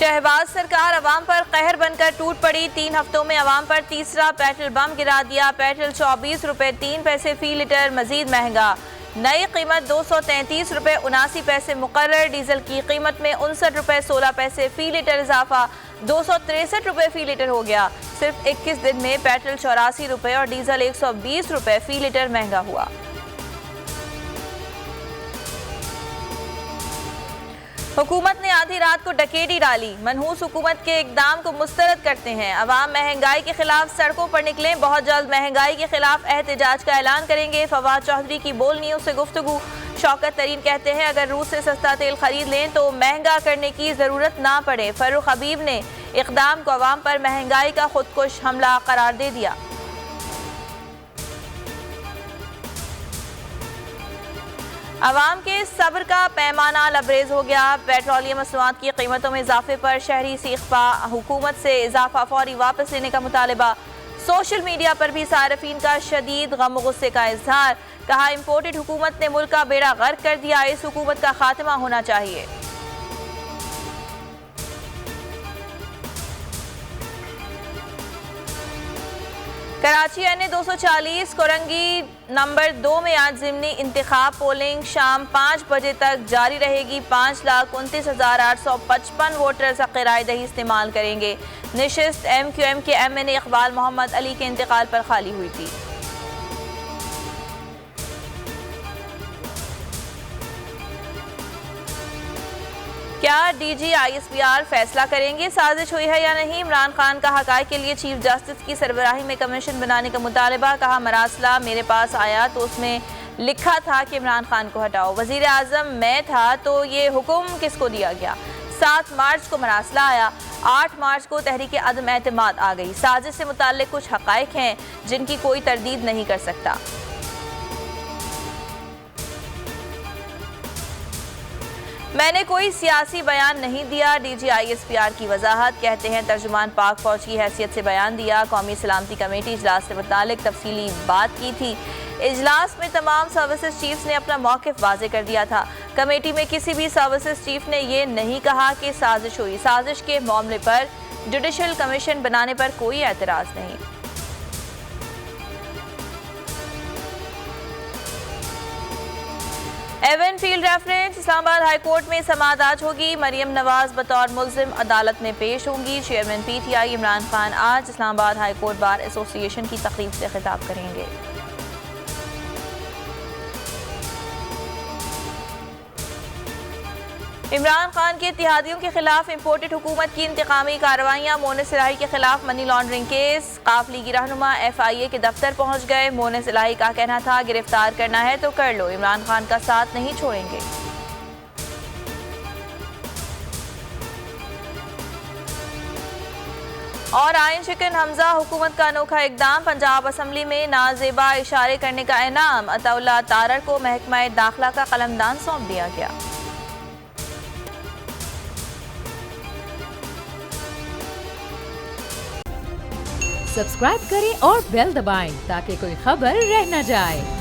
शहबाज सरकार अवाम पर कहर बनकर टूट पड़ी। 3 हफ्तों में अवाम पर तीसरा पेट्रोल बम गिरा दिया। पेट्रोल 24 रुपए 3 पैसे फी लीटर मजीद महंगा। नई कीमत 233 रुपए 79 पैसे मुकर्रर। डीजल की कीमत में 59 रुपए 16 पैसे फी लीटर इजाफा 263 रुपए फी लीटर हो गया। सिर्फ 21 दिन में पेट्रोल 84 रुपए और डीजल 120 रुपए फी लीटर महंगा हुआ। हुकूमत ने आधी रात को डकेती डाली। मनहूस हुकूमत के इकदाम को मुस्तरद करते हैं। अवाम महंगाई के खिलाफ सड़कों पर निकलें। बहुत जल्द महंगाई के खिलाफ एहतजाज का ऐलान करेंगे। फवाद चौधरी की बोल न्यूज़ से गुफ्तगू। शौकत तरीन कहते हैं अगर रूस से सस्ता तेल खरीद लें तो महंगा करने की ज़रूरत ना पड़े। फर्रुख हबीब ने इकदाम को अवाम पर महंगाई का खुदकुश हमला करार दे दिया। अवाम के सब्र का पैमाना लबरेज हो गया। पेट्रोलियम मसनूआत की कीमतों में इजाफे पर शहरी सीखपा। हुकूमत से इजाफा फौरी वापस लेने का मुतालबा। सोशल मीडिया पर भी सार्फिन का शदीद गम गुस्से का इजहार। कहा इम्पोर्टेड हुकूमत ने मुल्क का बेड़ा गर्क कर दिया। इस हुकूमत का खात्मा होना चाहिए। कराची NA 240 कोरंगी नंबर 2 में आज ज़िमनी इंतखाब पोलिंग शाम 5 बजे तक जारी रहेगी। 5,29,855 वोटर्स हक़ राय दही इस्तेमाल करेंगे। नशिस्त MQM के MNA इकबाल मोहम्मद अली के इंतकाल पर खाली हुई थी। क्या DG ISPR फैसला करेंगे साजिश हुई है या नहीं। इमरान खान का हक़ाइक़ के लिए चीफ जस्टिस की सरबराही में कमीशन बनाने का मुतालबा। कहा मरासला मेरे पास आया तो उसमें लिखा था कि इमरान खान को हटाओ। वज़ीर आज़म मैं था तो ये हुक्म किसको दिया गया। 7 मार्च को मरासला आया। 8 मार्च को तहरीक अदम एतमाद आ गई। साजिश से मुताल्लिक़ कुछ हक़ाइक़ हैं जिनकी कोई तरदीद नहीं कर सकता। मैंने कोई सियासी बयान नहीं दिया। DG ISPR की वजाहत। कहते हैं तर्जुमान पाक फौज की हैसियत से बयान दिया। कौमी सलामती कमेटी इजलास से मुतालिक तफसीली बात की थी। इजलास में तमाम सर्विसेज चीफ्स ने अपना मौक़िफ़ वाज़े कर दिया था। कमेटी में किसी भी सर्विसेज चीफ ने यह नहीं कहा कि साजिश हुई। साजिश के मामले पर जुडिशल कमीशन बनाने पर कोई एतराज़ नहीं। Avenfield reference. Islamabad high court में समाअत आज होगी। मरियम नवाज बतौर मुल्जिम अदालत में पेश होंगी। चेयरमैन PTI इमरान खान आज Islamabad high court bar association की तकरीब से खिताब करेंगे। इमरान खान के इत्तेहादियों के खिलाफ इम्पोर्टेड हुकूमत की इंतकामी कार्रवाइयाँ। मोनिस इलाही के खिलाफ मनी लॉन्ड्रिंग केस। काफ लीगी रहनुमा FIA के दफ्तर पहुँच गए। मोनिस इलाही का कहना था गिरफ्तार करना है तो कर लो, इमरान खान का साथ नहीं छोड़ेंगे। और आयन शिकन हमजा हुकूमत का अनोखा इकदाम। पंजाब असम्बली में नाजेबा इशारे करने का इनाम। अताउल्लाह तारर को महकमा दाखिला का कलमदान सौंप दिया गया। सब्सक्राइब करें और बेल दबाएं ताकि कोई खबर रह न जाए।